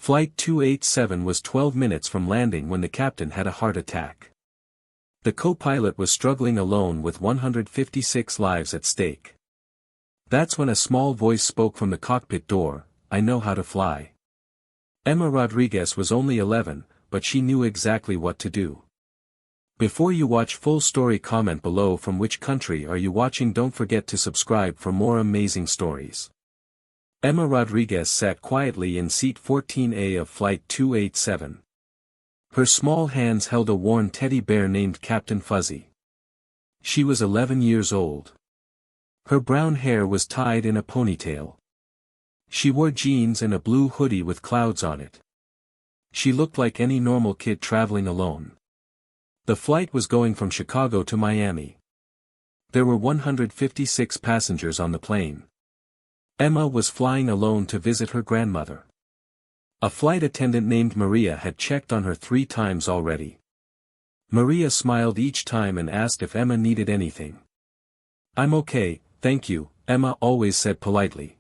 Flight 287 was 12 minutes from landing when the captain had a heart attack. The co-pilot was struggling alone with 156 lives at stake. That's when a small voice spoke from the cockpit door, "I know how to fly." Emma Rodriguez was only 11, but she knew exactly what to do. Before you watch full story, comment below from which country are you watching. Don't forget to subscribe for more amazing stories. Emma Rodriguez sat quietly in seat 14A of Flight 287. Her small hands held a worn teddy bear named Captain Fuzzy. She was 11 years old. Her brown hair was tied in a ponytail. She wore jeans and a blue hoodie with clouds on it. She looked like any normal kid traveling alone. The flight was going from Chicago to Miami. There were 156 passengers on the plane. Emma was flying alone to visit her grandmother. A flight attendant named Maria had checked on her 3 times already. Maria smiled each time and asked if Emma needed anything. "I'm okay, thank you," Emma always said politely.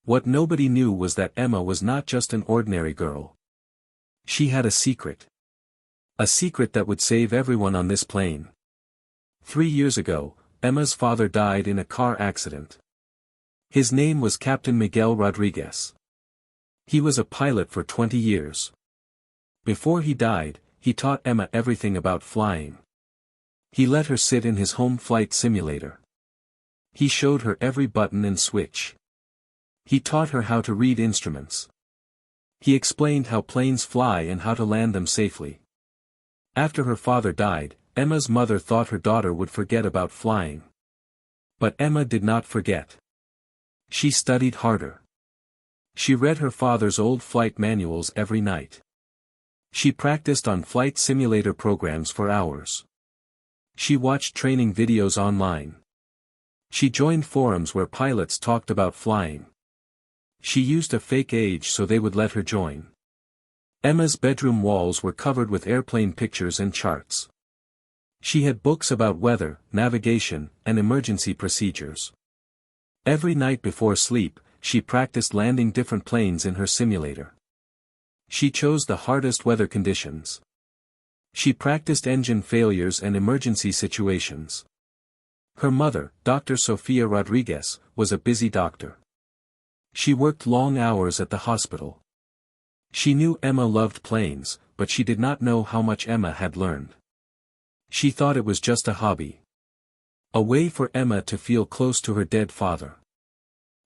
What nobody knew was that Emma was not just an ordinary girl. She had a secret. A secret that would save everyone on this plane. 3 years ago, Emma's father died in a car accident. His name was Captain Miguel Rodriguez. He was a pilot for 20 years. Before he died, he taught Emma everything about flying. He let her sit in his home flight simulator. He showed her every button and switch. He taught her how to read instruments. He explained how planes fly and how to land them safely. After her father died, Emma's mother thought her daughter would forget about flying. But Emma did not forget. She studied harder. She read her father's old flight manuals every night. She practiced on flight simulator programs for hours. She watched training videos online. She joined forums where pilots talked about flying. She used a fake age so they would let her join. Emma's bedroom walls were covered with airplane pictures and charts. She had books about weather, navigation, and emergency procedures. Every night before sleep, she practiced landing different planes in her simulator. She chose the hardest weather conditions. She practiced engine failures and emergency situations. Her mother, Dr. Sofia Rodriguez, was a busy doctor. She worked long hours at the hospital. She knew Emma loved planes, but she did not know how much Emma had learned. She thought it was just a hobby. A way for Emma to feel close to her dead father.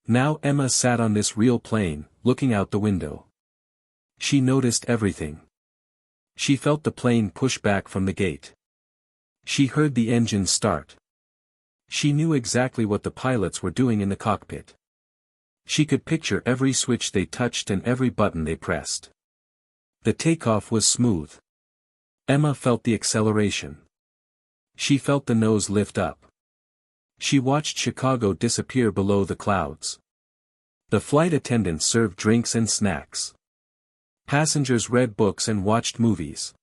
Now Emma sat on this real plane, looking out the window. She noticed everything. She felt the plane push back from the gate. She heard the engine start. She knew exactly what the pilots were doing in the cockpit. She could picture every switch they touched and every button they pressed. The takeoff was smooth. Emma felt the acceleration. She felt the nose lift up. She watched Chicago disappear below the clouds. The flight attendants served drinks and snacks. Passengers read books and watched movies.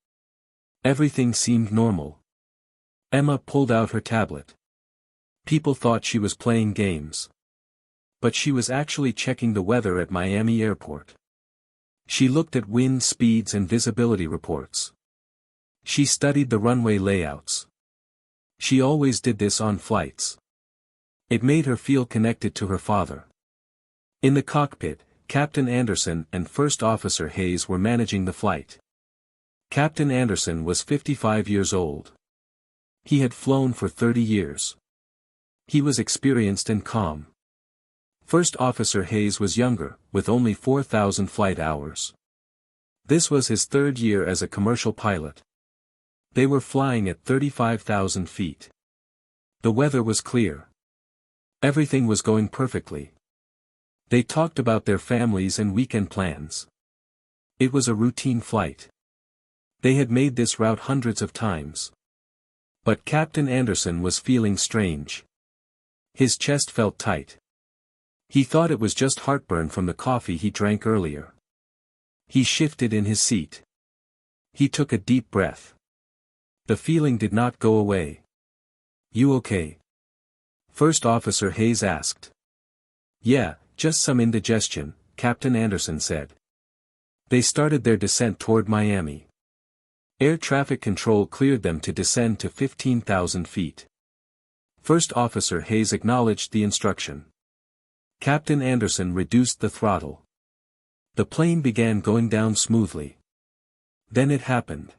Everything seemed normal. Emma pulled out her tablet. People thought she was playing games. But she was actually checking the weather at Miami Airport. She looked at wind speeds and visibility reports. She studied the runway layouts. She always did this on flights. It made her feel connected to her father. In the cockpit, Captain Anderson and First Officer Hayes were managing the flight. Captain Anderson was 55 years old. He had flown for 30 years. He was experienced and calm. First Officer Hayes was younger, with only 4,000 flight hours. This was his 3rd year as a commercial pilot. They were flying at 35,000 feet. The weather was clear. Everything was going perfectly. They talked about their families and weekend plans. It was a routine flight. They had made this route hundreds of times. But Captain Anderson was feeling strange. His chest felt tight. He thought it was just heartburn from the coffee he drank earlier. He shifted in his seat. He took a deep breath. The feeling did not go away. "You okay?" First Officer Hayes asked. "Yeah, just some indigestion," Captain Anderson said. They started their descent toward Miami. Air traffic control cleared them to descend to 15,000 feet. First Officer Hayes acknowledged the instruction. Captain Anderson reduced the throttle. The plane began going down smoothly. Then it happened.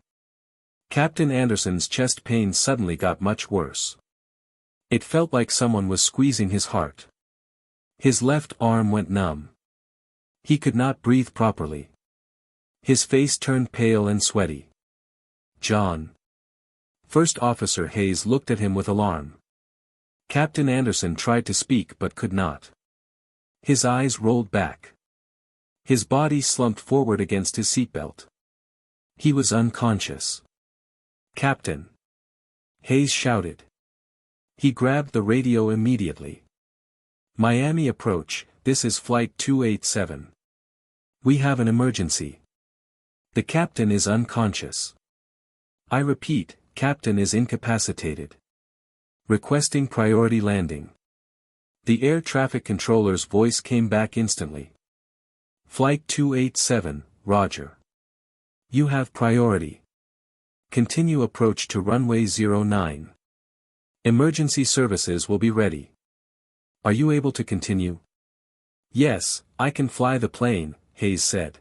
Captain Anderson's chest pain suddenly got much worse. It felt like someone was squeezing his heart. His left arm went numb. He could not breathe properly. His face turned pale and sweaty. "John." First Officer Hayes looked at him with alarm. Captain Anderson tried to speak but could not. His eyes rolled back. His body slumped forward against his seatbelt. He was unconscious. "Captain!" Hayes shouted. He grabbed the radio immediately. "Miami approach, this is Flight 287. We have an emergency. The captain is unconscious. I repeat, captain is incapacitated. Requesting priority landing." The air traffic controller's voice came back instantly. "Flight 287, Roger. You have priority. Continue approach to runway 09. Emergency services will be ready. Are you able to continue?" "Yes, I can fly the plane," Hayes said.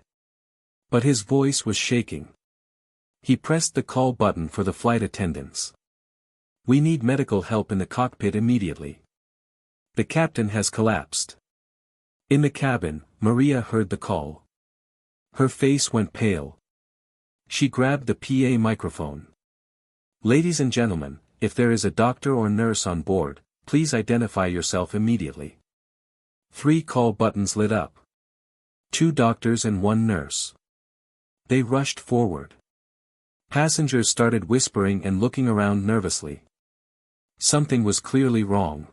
But his voice was shaking. He pressed the call button for the flight attendants. "We need medical help in the cockpit immediately. The captain has collapsed." In the cabin, Maria heard the call. Her face went pale. She grabbed the PA microphone. "Ladies and gentlemen, if there is a doctor or nurse on board, please identify yourself immediately." 3 call buttons lit up. 2 doctors and 1 nurse. They rushed forward. Passengers started whispering and looking around nervously. Something was clearly wrong.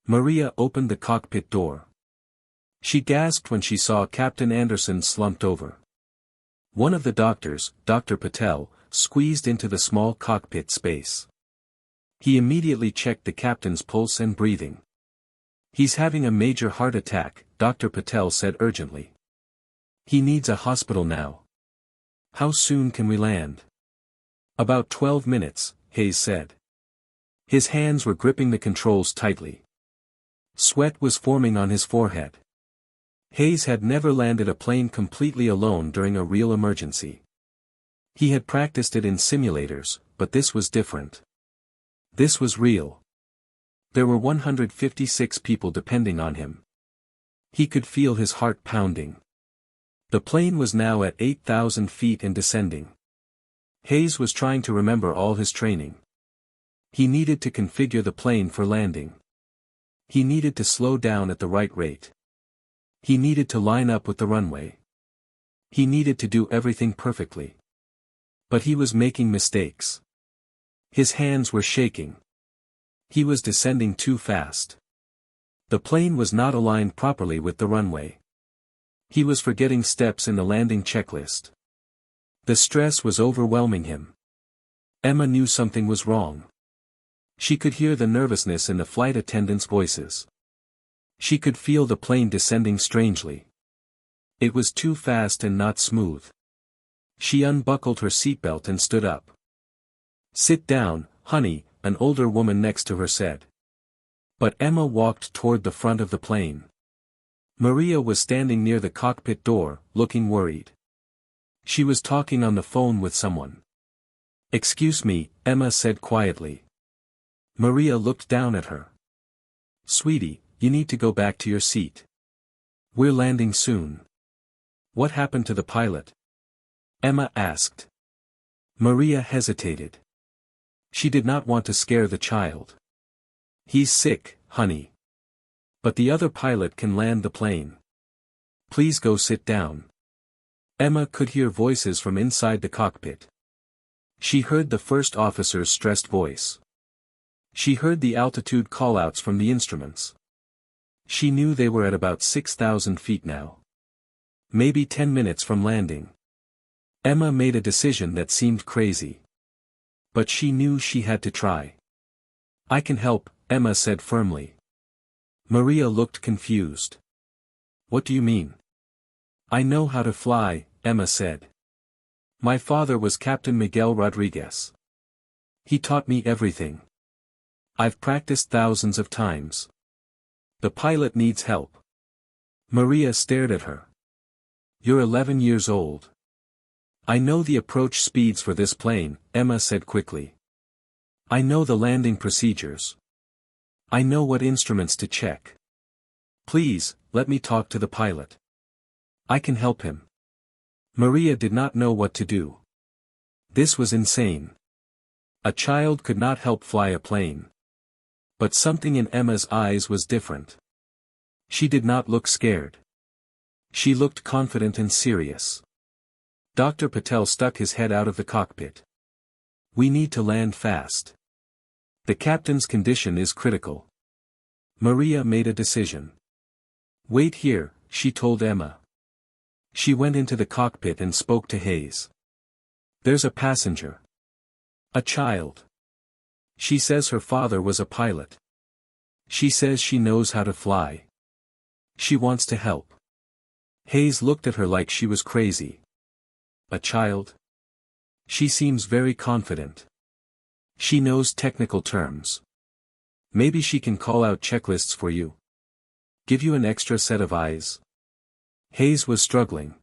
Maria opened the cockpit door. She gasped when she saw Captain Anderson slumped over. One of the doctors, Dr. Patel, squeezed into the small cockpit space. He immediately checked the captain's pulse and breathing. "He's having a major heart attack," Dr. Patel said urgently. "He needs a hospital now." "How soon can we land?" "About 12 minutes, Hayes said. His hands were gripping the controls tightly. Sweat was forming on his forehead. Hayes had never landed a plane completely alone during a real emergency. He had practiced it in simulators, but this was different. This was real. There were 156 people depending on him. He could feel his heart pounding. The plane was now at 8,000 feet and descending. Hayes was trying to remember all his training. He needed to configure the plane for landing. He needed to slow down at the right rate. He needed to line up with the runway. He needed to do everything perfectly. But he was making mistakes. His hands were shaking. He was descending too fast. The plane was not aligned properly with the runway. He was forgetting steps in the landing checklist. The stress was overwhelming him. Emma knew something was wrong. She could hear the nervousness in the flight attendants' voices. She could feel the plane descending strangely. It was too fast and not smooth. She unbuckled her seatbelt and stood up. "Sit down, honey," an older woman next to her said. But Emma walked toward the front of the plane. Maria was standing near the cockpit door, looking worried. She was talking on the phone with someone. "Excuse me," Emma said quietly. Maria looked down at her. "Sweetie, you need to go back to your seat. We're landing soon." "What happened to the pilot?" Emma asked. Maria hesitated. She did not want to scare the child. "He's sick, honey. But the other pilot can land the plane. Please go sit down." Emma could hear voices from inside the cockpit. She heard the first officer's stressed voice. She heard the altitude callouts from the instruments. She knew they were at about 6,000 feet now. Maybe 10 minutes from landing. Emma made a decision that seemed crazy. But she knew she had to try. "I can help," Emma said firmly. Maria looked confused. "What do you mean?" "I know how to fly," Emma said. My father was Captain Miguel Rodriguez. He taught me everything. I've practiced thousands of times. The pilot needs help. Maria stared at her. You're 11 years old. I know the approach speeds for this plane, Emma said quickly. I know the landing procedures. I know what instruments to check. Please, let me talk to the pilot. I can help him. Maria did not know what to do. This was insane. A child could not help fly a plane. But something in Emma's eyes was different. She did not look scared. She looked confident and serious. Dr. Patel stuck his head out of the cockpit. We need to land fast. The captain's condition is critical. Maria made a decision. Wait here, she told Emma. She went into the cockpit and spoke to Hayes. There's a passenger. A child. She says her father was a pilot. She says she knows how to fly. She wants to help. Hayes looked at her like she was crazy. A child? She seems very confident. She knows technical terms. Maybe she can call out checklists for you. Give you an extra set of eyes. Hayes was struggling.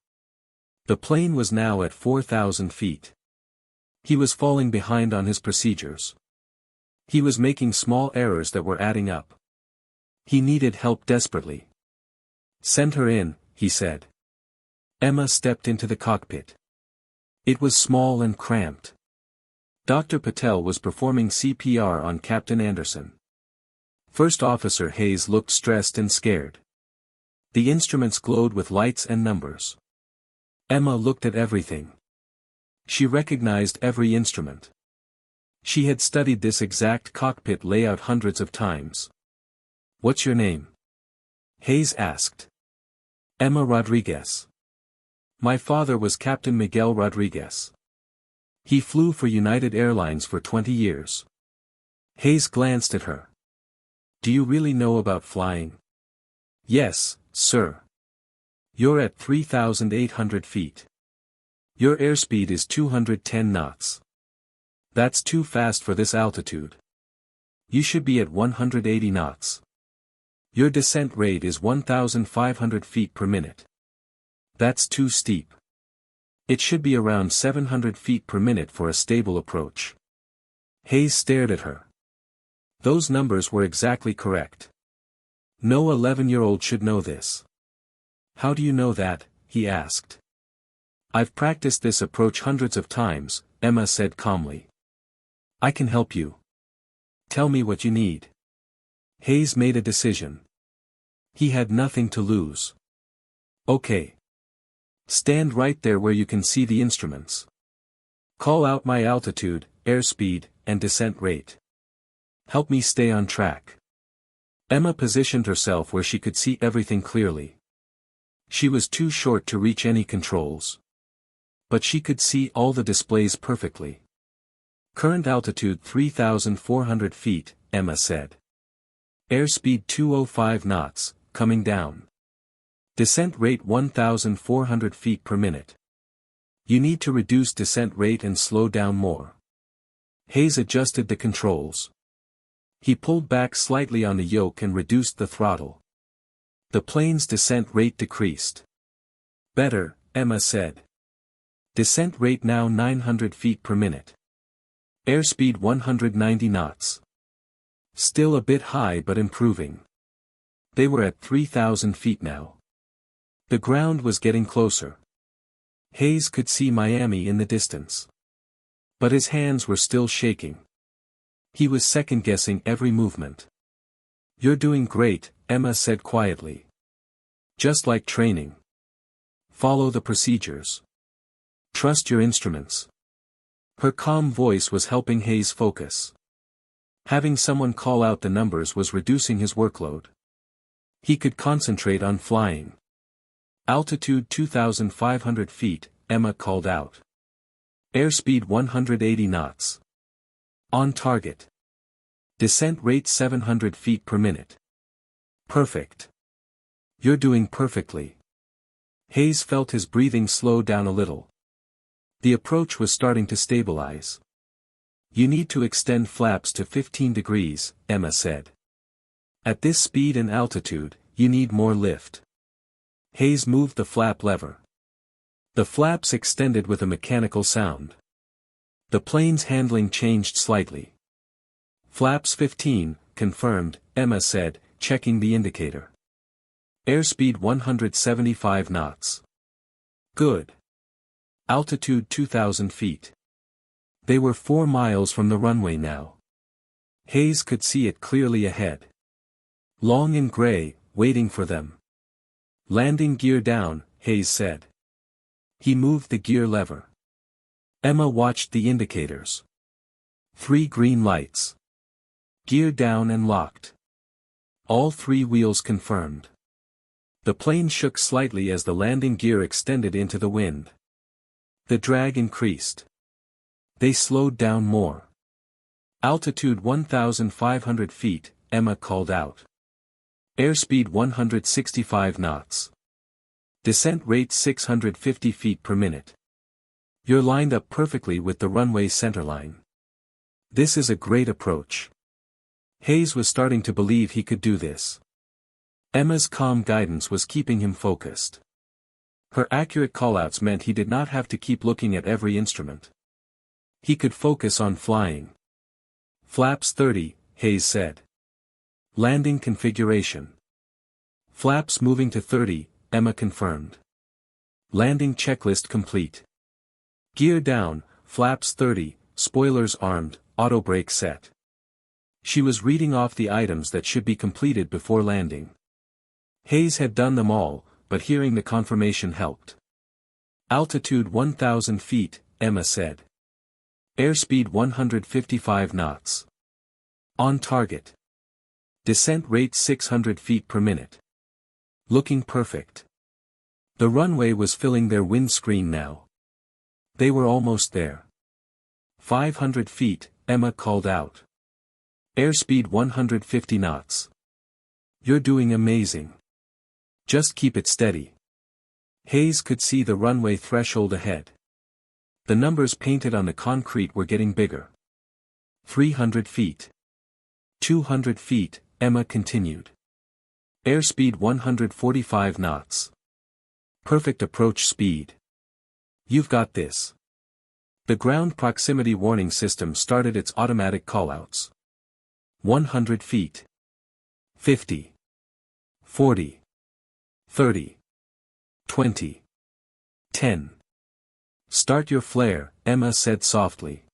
The plane was now at 4,000 feet. He was falling behind on his procedures. He was making small errors that were adding up. He needed help desperately. Send her in, he said. Emma stepped into the cockpit. It was small and cramped. Dr. Patel was performing CPR on Captain Anderson. First Officer Hayes looked stressed and scared. The instruments glowed with lights and numbers. Emma looked at everything. She recognized every instrument. She had studied this exact cockpit layout hundreds of times. What's your name? Hayes asked. Emma Rodriguez. My father was Captain Miguel Rodriguez. He flew for United Airlines for 20 years. Hayes glanced at her. Do you really know about flying? Yes, sir. You're at 3,800 feet. Your airspeed is 210 knots. That's too fast for this altitude. You should be at 180 knots. Your descent rate is 1,500 feet per minute. That's too steep. It should be around 700 feet per minute for a stable approach. Hayes stared at her. Those numbers were exactly correct. No 11-year-old should know this. How do you know that? He asked. I've practiced this approach hundreds of times, Emma said calmly. I can help you. Tell me what you need. Hayes made a decision. He had nothing to lose. Okay. Stand right there where you can see the instruments. Call out my altitude, airspeed, and descent rate. Help me stay on track. Emma positioned herself where she could see everything clearly. She was too short to reach any controls. But she could see all the displays perfectly. Current altitude 3,400 feet, Emma said. Airspeed 205 knots, coming down. Descent rate 1,400 feet per minute. You need to reduce descent rate and slow down more. Hayes adjusted the controls. He pulled back slightly on the yoke and reduced the throttle. The plane's descent rate decreased. Better, Emma said. Descent rate now 900 feet per minute. Airspeed 190 knots. Still a bit high but improving. They were at 3,000 feet now. The ground was getting closer. Hayes could see Miami in the distance. But his hands were still shaking. He was second-guessing every movement. You're doing great, Emma said quietly. Just like training. Follow the procedures. Trust your instruments. Her calm voice was helping Hayes focus. Having someone call out the numbers was reducing his workload. He could concentrate on flying. Altitude 2,500 feet, Emma called out. Airspeed 180 knots. On target. Descent rate 700 feet per minute. Perfect. You're doing perfectly. Hayes felt his breathing slow down a little. The approach was starting to stabilize. "You need to extend flaps to 15 degrees, Emma said. "At this speed and altitude, you need more lift." Hayes moved the flap lever. The flaps extended with a mechanical sound. The plane's handling changed slightly. "Flaps 15, confirmed," Emma said, checking the indicator. "Airspeed 175 knots. Good. Altitude 2,000 feet." They were 4 miles from the runway now. Hayes could see it clearly ahead. Long and gray, waiting for them. "Landing gear down," Hayes said. He moved the gear lever. Emma watched the indicators. 3 green lights. Gear down and locked. All 3 wheels confirmed. The plane shook slightly as the landing gear extended into the wind. The drag increased. They slowed down more. "Altitude 1,500 feet, Emma called out. "Airspeed 165 knots. Descent rate 650 feet per minute. You're lined up perfectly with the runway centerline. This is a great approach." Hayes was starting to believe he could do this. Emma's calm guidance was keeping him focused. Her accurate callouts meant he did not have to keep looking at every instrument. He could focus on flying. "Flaps 30, Hayes said. "Landing configuration." "Flaps moving to 30, Emma confirmed. "Landing checklist complete. Gear down, flaps 30, spoilers armed, auto brake set." She was reading off the items that should be completed before landing. Hayes had done them all, but hearing the confirmation helped. "Altitude 1,000 feet, Emma said. "Airspeed 155 knots. On target. Descent rate 600 feet per minute. Looking perfect." The runway was filling their windscreen now. They were almost there. 500 feet, Emma called out. "Airspeed 150 knots. You're doing amazing. Just keep it steady." Hayes could see the runway threshold ahead. The numbers painted on the concrete were getting bigger. 300 feet. 200 feet, Emma continued. "Airspeed 145 knots. Perfect approach speed. You've got this." The ground proximity warning system started its automatic callouts. 100 feet. 50. 40. 30. 20. 10. "Start your flare," Emma said softly.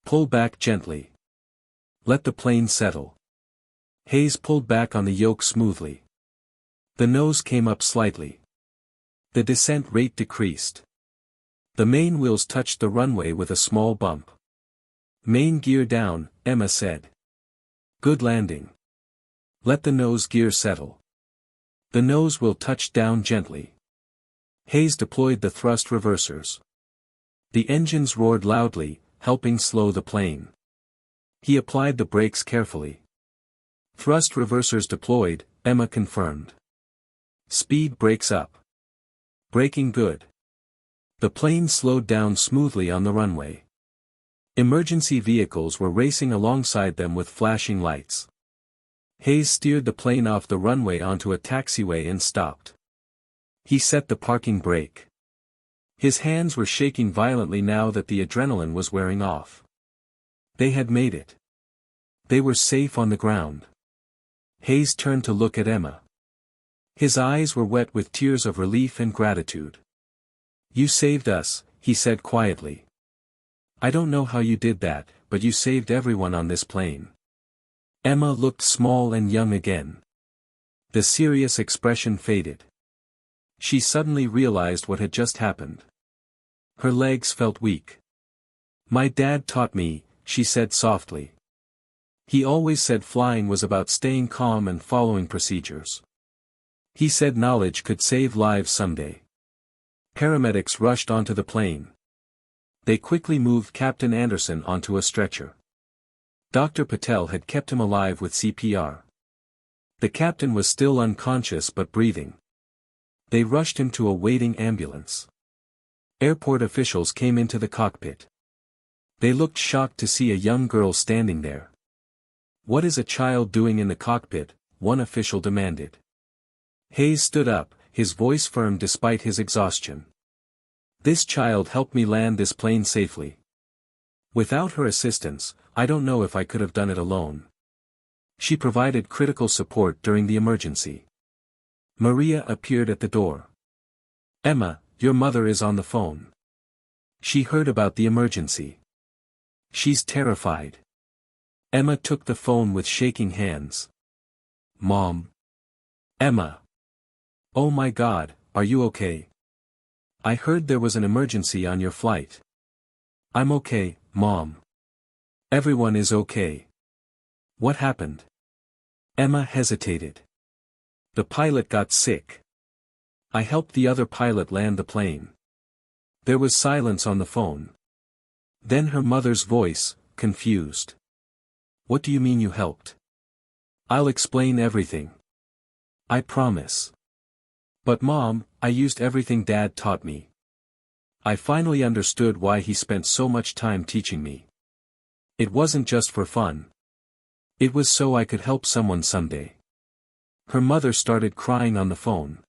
"Pull back gently. Let the plane settle." Hayes pulled back on the yoke smoothly. The nose came up slightly. The descent rate decreased. The main wheels touched the runway with a small bump. "Main gear down," Emma said. "Good landing. Let the nose gear settle. The nose will touch down gently." Hayes deployed the thrust reversers. The engines roared loudly, helping slow the plane. He applied the brakes carefully. "Thrust reversers deployed," Emma confirmed. "Speed brakes up. Braking good." The plane slowed down smoothly on the runway. Emergency vehicles were racing alongside them with flashing lights. Hayes steered the plane off the runway onto a taxiway and stopped. He set the parking brake. His hands were shaking violently now that the adrenaline was wearing off. They had made it. They were safe on the ground. Hayes turned to look at Emma. His eyes were wet with tears of relief and gratitude. "You saved us," he said quietly. "I don't know how you did that, but you saved everyone on this plane." Emma looked small and young again. The serious expression faded. She suddenly realized what had just happened. Her legs felt weak. "My dad taught me," she said softly. "He always said flying was about staying calm and following procedures. He said knowledge could save lives someday." Paramedics rushed onto the plane. They quickly moved Captain Anderson onto a stretcher. Dr. Patel had kept him alive with CPR. The captain was still unconscious but breathing. They rushed him to a waiting ambulance. Airport officials came into the cockpit. They looked shocked to see a young girl standing there. "What is a child doing in the cockpit?" one official demanded. Hayes stood up, his voice firm despite his exhaustion. "This child helped me land this plane safely. Without her assistance, I don't know if I could have done it alone. She provided critical support during the emergency." Maria appeared at the door. "Emma, your mother is on the phone. She heard about the emergency. She's terrified." Emma took the phone with shaking hands. "Mom. Emma. Oh my God, are you okay? I heard there was an emergency on your flight." "I'm okay, Mom. Everyone is okay." "What happened?" Emma hesitated. "The pilot got sick. I helped the other pilot land the plane." There was silence on the phone. Then her mother's voice, confused. "What do you mean you helped?" "I'll explain everything. I promise. But Mom, I used everything Dad taught me. I finally understood why he spent so much time teaching me. It wasn't just for fun. It was so I could help someone someday." Her mother started crying on the phone.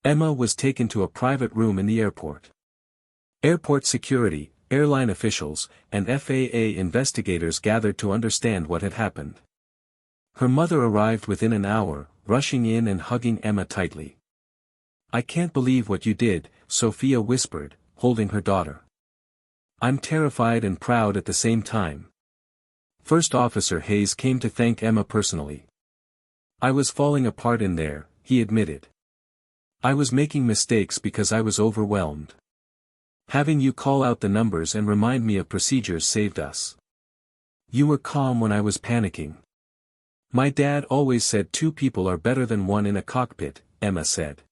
Emma was taken to a private room in the airport. Airport security, airline officials, and FAA investigators gathered to understand what had happened. Her mother arrived within an hour, rushing in and hugging Emma tightly. "I can't believe what you did," Sophia whispered, holding her daughter. "I'm terrified and proud at the same time." First Officer Hayes came to thank Emma personally. "I was falling apart in there," he admitted. "I was making mistakes because I was overwhelmed. Having you call out the numbers and remind me of procedures saved us. You were calm when I was panicking." "My dad always said two people are better than one in a cockpit," Emma said.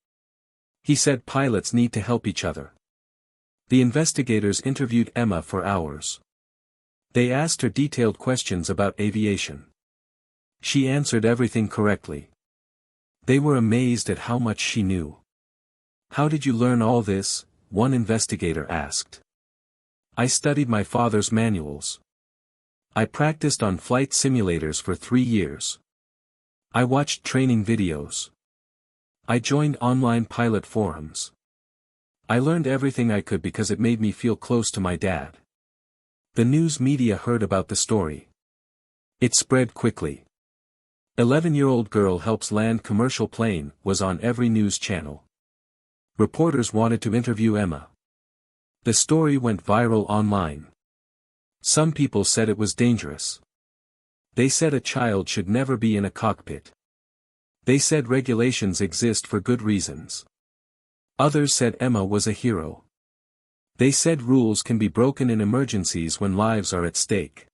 "He said pilots need to help each other." The investigators interviewed Emma for hours. They asked her detailed questions about aviation. She answered everything correctly. They were amazed at how much she knew. "How did you learn all this?" one investigator asked. "I studied my father's manuals. I practiced on flight simulators for 3 years. I watched training videos. I joined online pilot forums. I learned everything I could because it made me feel close to my dad." The news media heard about the story. It spread quickly. 11-year-old girl helps land commercial plane was on every news channel. Reporters wanted to interview Emma. The story went viral online. Some people said it was dangerous. They said a child should never be in a cockpit. They said regulations exist for good reasons. Others said Emma was a hero. They said rules can be broken in emergencies when lives are at stake.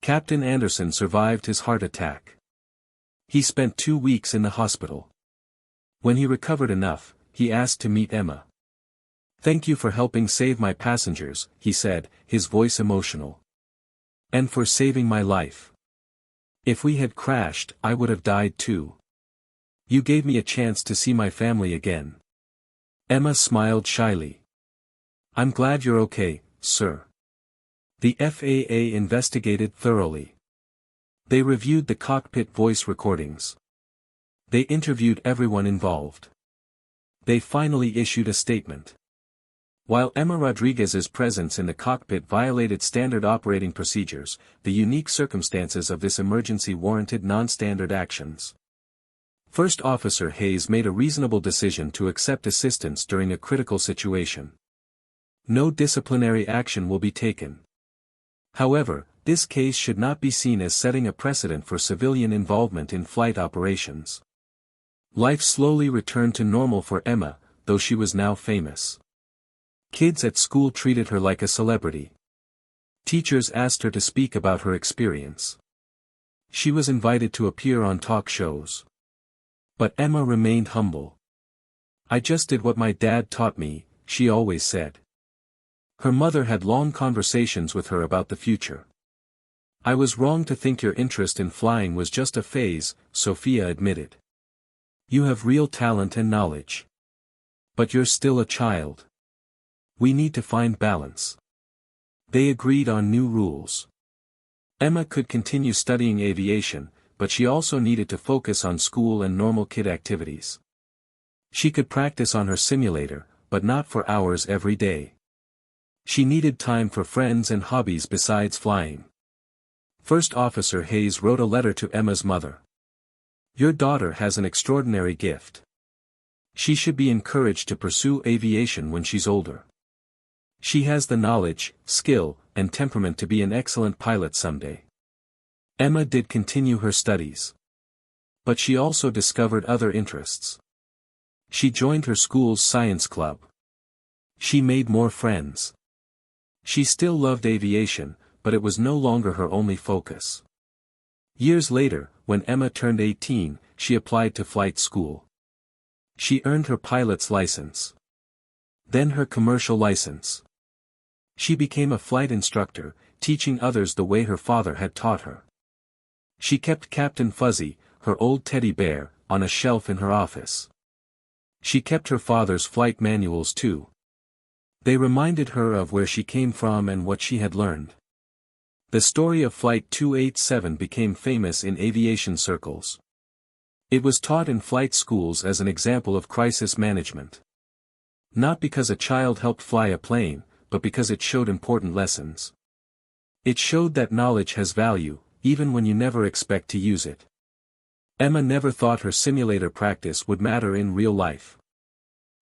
Captain Anderson survived his heart attack. He spent 2 weeks in the hospital. When he recovered enough, he asked to meet Emma. "Thank you for helping save my passengers," he said, his voice emotional. "And for saving my life. If we had crashed, I would have died too. You gave me a chance to see my family again." Emma smiled shyly. "I'm glad you're okay, sir." The FAA investigated thoroughly. They reviewed the cockpit voice recordings. They interviewed everyone involved. They finally issued a statement. While Emma Rodriguez's presence in the cockpit violated standard operating procedures, the unique circumstances of this emergency warranted non-standard actions. First Officer Hayes made a reasonable decision to accept assistance during a critical situation. No disciplinary action will be taken. However, this case should not be seen as setting a precedent for civilian involvement in flight operations. Life slowly returned to normal for Emma, though she was now famous. Kids at school treated her like a celebrity. Teachers asked her to speak about her experience. She was invited to appear on talk shows. But Emma remained humble. "I just did what my dad taught me," she always said. Her mother had long conversations with her about the future. "I was wrong to think your interest in flying was just a phase," Sophia admitted. "You have real talent and knowledge. But you're still a child. We need to find balance. They agreed on new rules. Emma could continue studying aviation, but she also needed to focus on school and normal kid activities. She could practice on her simulator, but not for hours every day. She needed time for friends and hobbies besides flying. First Officer Hayes wrote a letter to Emma's mother. Your daughter has an extraordinary gift. She should be encouraged to pursue aviation when she's older. She has the knowledge, skill, and temperament to be an excellent pilot someday. Emma did continue her studies. But she also discovered other interests. She joined her school's science club. She made more friends. She still loved aviation, but it was no longer her only focus. Years later, when Emma turned 18, she applied to flight school. She earned her pilot's license. Then her commercial license. She became a flight instructor, teaching others the way her father had taught her. She kept Captain Fuzzy, her old teddy bear, on a shelf in her office. She kept her father's flight manuals too. They reminded her of where she came from and what she had learned. The story of Flight 287 became famous in aviation circles. It was taught in flight schools as an example of crisis management. Not because a child helped fly a plane, but because it showed important lessons. It showed that knowledge has value, even when you never expect to use it. Emma never thought her simulator practice would matter in real life.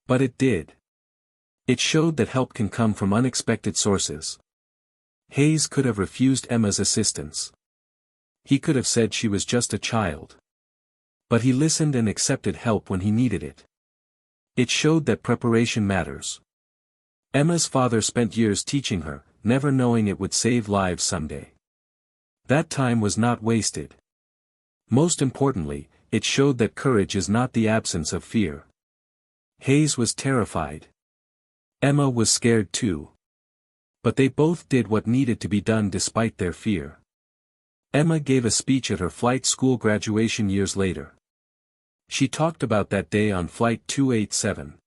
But it did. It showed that help can come from unexpected sources. Hayes could have refused Emma's assistance. He could have said she was just a child. But he listened and accepted help when he needed it. It showed that preparation matters. Emma's father spent years teaching her, never knowing it would save lives someday. That time was not wasted. Most importantly, it showed that courage is not the absence of fear. Hayes was terrified. Emma was scared too. But they both did what needed to be done despite their fear. Emma gave a speech at her flight school graduation years later. She talked about that day on Flight 287.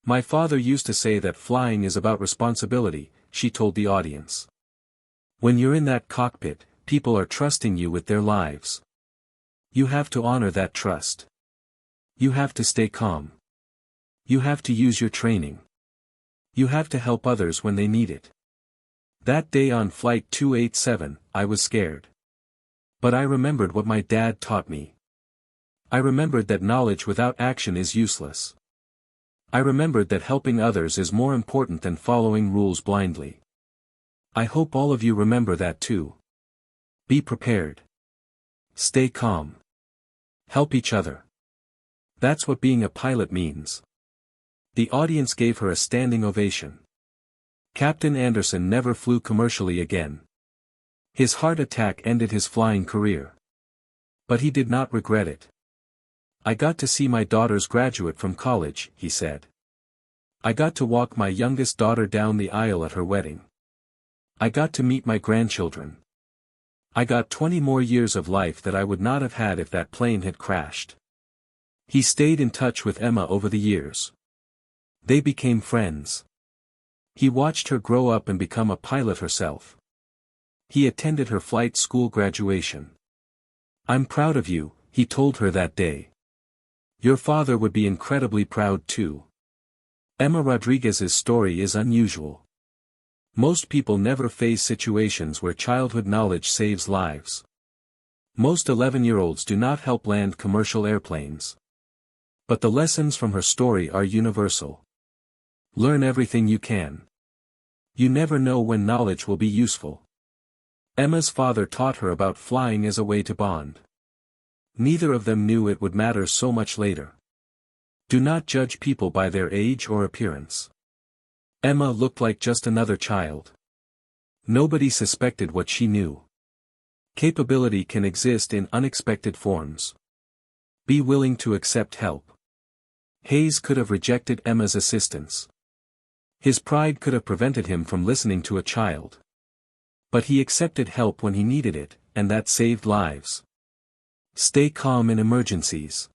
My father used to say that flying is about responsibility, she told the audience. When you're in that cockpit, people are trusting you with their lives. You have to honor that trust. You have to stay calm. You have to use your training. You have to help others when they need it. That day on Flight 287, I was scared. But I remembered what my dad taught me. I remembered that knowledge without action is useless. I remembered that helping others is more important than following rules blindly. I hope all of you remember that too. Be prepared. Stay calm. Help each other. That's what being a pilot means. The audience gave her a standing ovation. Captain Anderson never flew commercially again. His heart attack ended his flying career. But he did not regret it. I got to see my daughters graduate from college, he said. I got to walk my youngest daughter down the aisle at her wedding. I got to meet my grandchildren. I got 20 more years of life that I would not have had if that plane had crashed. He stayed in touch with Emma over the years. They became friends. He watched her grow up and become a pilot herself. He attended her flight school graduation. I'm proud of you, he told her that day. Your father would be incredibly proud too. Emma Rodriguez's story is unusual. Most people never face situations where childhood knowledge saves lives. Most 11-year-olds do not help land commercial airplanes. But the lessons from her story are universal. Learn everything you can. You never know when knowledge will be useful. Emma's father taught her about flying as a way to bond. Neither of them knew it would matter so much later. Do not judge people by their age or appearance. Emma looked like just another child. Nobody suspected what she knew. Capability can exist in unexpected forms. Be willing to accept help. Hayes could have rejected Emma's assistance. His pride could have prevented him from listening to a child. But he accepted help when he needed it, and that saved lives. Stay calm in emergencies.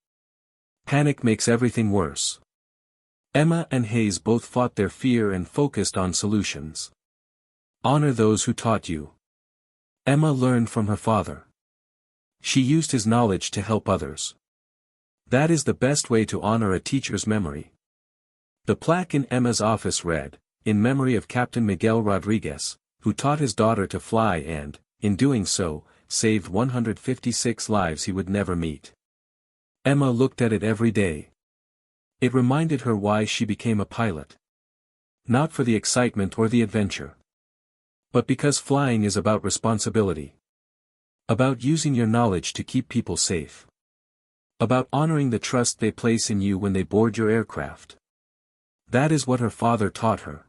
Panic makes everything worse. Emma and Hayes both fought their fear and focused on solutions. Honor those who taught you. Emma learned from her father. She used his knowledge to help others. That is the best way to honor a teacher's memory. The plaque in Emma's office read, "In memory of Captain Miguel Rodriguez, who taught his daughter to fly and, in doing so, saved 156 lives he would never meet." Emma looked at it every day. It reminded her why she became a pilot. Not for the excitement or the adventure, but because flying is about responsibility. About using your knowledge to keep people safe. About honoring the trust they place in you when they board your aircraft. That is what her father taught her.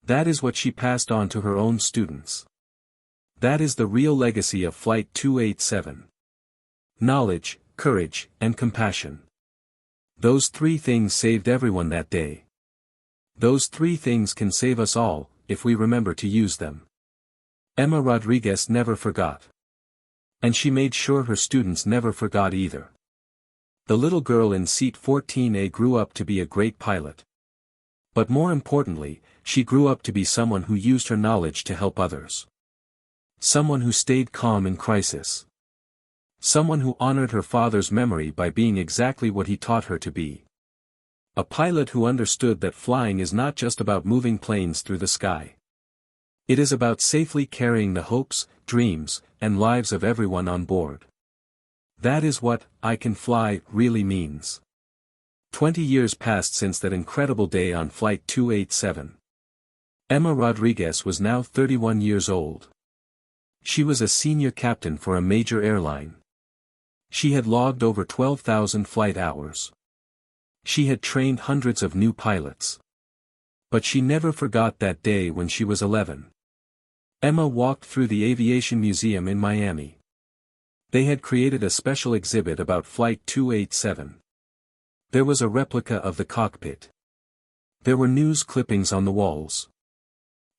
That is what she passed on to her own students. That is the real legacy of Flight 287. Knowledge, courage, and compassion. Those three things saved everyone that day. Those three things can save us all, if we remember to use them. Emma Rodriguez never forgot. And she made sure her students never forgot either. The little girl in seat 14A grew up to be a great pilot. But more importantly, she grew up to be someone who used her knowledge to help others. Someone who stayed calm in crisis. Someone who honored her father's memory by being exactly what he taught her to be. A pilot who understood that flying is not just about moving planes through the sky. It is about safely carrying the hopes, dreams, and lives of everyone on board. That is what "I can fly" really means. 20 years passed since that incredible day on Flight 287. Emma Rodriguez was now 31 years old. She was a senior captain for a major airline. She had logged over 12,000 flight hours. She had trained hundreds of new pilots. But she never forgot that day when she was 11. Emma walked through the Aviation Museum in Miami. They had created a special exhibit about Flight 287. There was a replica of the cockpit. There were news clippings on the walls.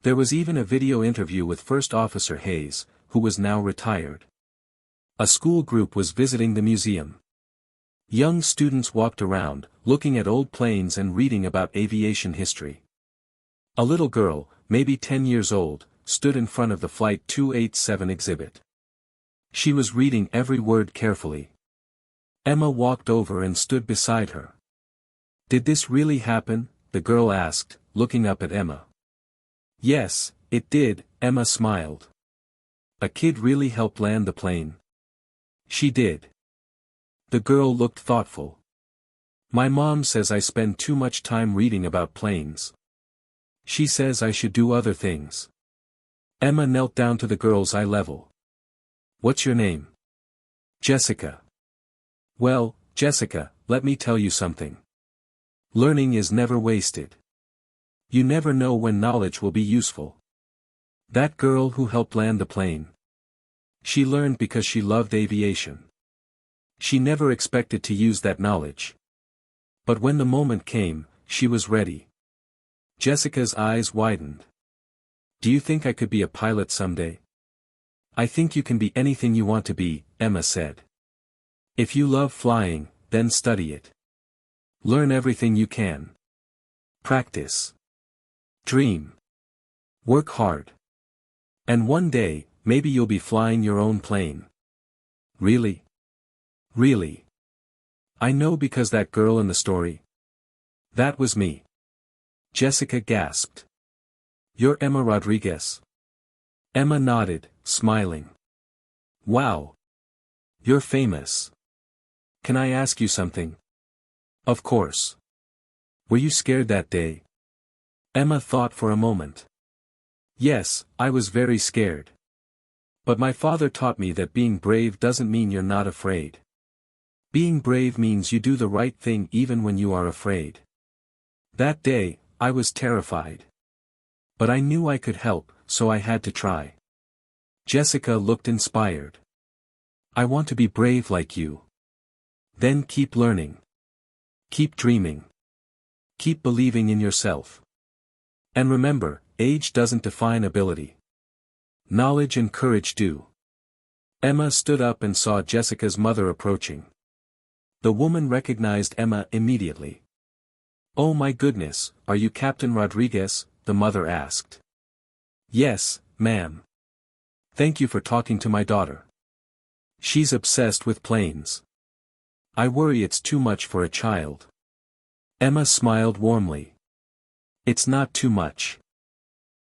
There was even a video interview with First Officer Hayes, who was now retired. A school group was visiting the museum. Young students walked around, looking at old planes and reading about aviation history. A little girl, maybe 10 years old, stood in front of the Flight 287 exhibit. She was reading every word carefully. Emma walked over and stood beside her. "Did this really happen?" the girl asked, looking up at Emma. "Yes, it did," Emma smiled. "A kid really helped land the plane?" "She did." The girl looked thoughtful. "My mom says I spend too much time reading about planes. She says I should do other things." Emma knelt down to the girl's eye level. "What's your name?" "Jessica." "Well, Jessica, let me tell you something. Learning is never wasted. You never know when knowledge will be useful. That girl who helped land the plane. She learned because she loved aviation. She never expected to use that knowledge. But when the moment came, she was ready." Jessica's eyes widened. "Do you think I could be a pilot someday?" "I think you can be anything you want to be," Emma said. "If you love flying, then study it. Learn everything you can. Practice. Dream. Work hard. And one day, maybe you'll be flying your own plane." "Really? Really? I know because that girl in the story? That was me." Jessica gasped. "You're Emma Rodriguez?" Emma nodded, smiling. "Wow. You're famous. Can I ask you something?" "Of course. Were you scared that day?" Emma thought for a moment. "Yes, I was very scared. But my father taught me that being brave doesn't mean you're not afraid. Being brave means you do the right thing even when you are afraid. That day, I was terrified. But I knew I could help, so I had to try." Jessica looked inspired. "I want to be brave like you." "Then keep learning. Keep dreaming. Keep believing in yourself. And remember, age doesn't define ability. Knowledge and courage do." Emma stood up and saw Jessica's mother approaching. The woman recognized Emma immediately. "Oh my goodness, are you Captain Rodriguez?" the mother asked. "Yes, ma'am. Thank you for talking to my daughter. She's obsessed with planes. I worry it's too much for a child." Emma smiled warmly. "It's not too much.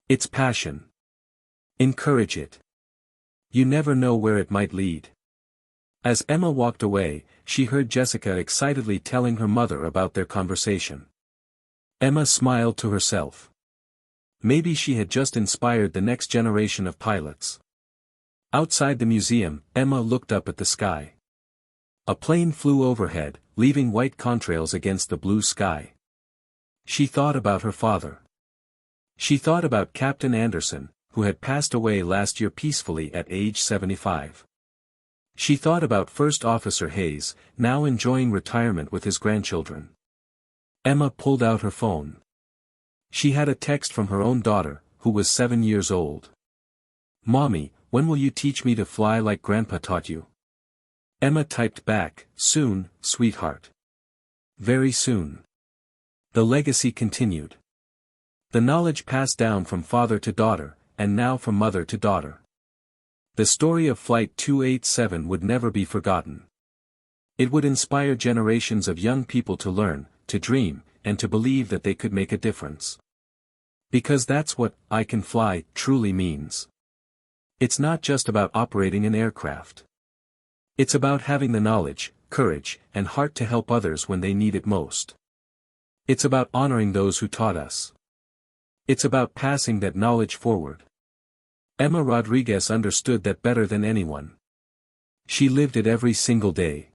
It's passion. Encourage it. You never know where it might lead." As Emma walked away, she heard Jessica excitedly telling her mother about their conversation. Emma smiled to herself. Maybe she had just inspired the next generation of pilots. Outside the museum, Emma looked up at the sky. A plane flew overhead, leaving white contrails against the blue sky. She thought about her father. She thought about Captain Anderson, who had passed away last year peacefully at age 75. She thought about First Officer Hayes, now enjoying retirement with his grandchildren. Emma pulled out her phone. She had a text from her own daughter, who was 7 years old. "Mommy, when will you teach me to fly like Grandpa taught you?" Emma typed back, "Soon, sweetheart. Very soon." The legacy continued. The knowledge passed down from father to daughter, and now from mother to daughter. The story of Flight 287 would never be forgotten. It would inspire generations of young people to learn, to dream, and to believe that they could make a difference. Because that's what "I can fly" truly means. It's not just about operating an aircraft. It's about having the knowledge, courage, and heart to help others when they need it most. It's about honoring those who taught us. It's about passing that knowledge forward. Emma Rodriguez understood that better than anyone. She lived it every single day.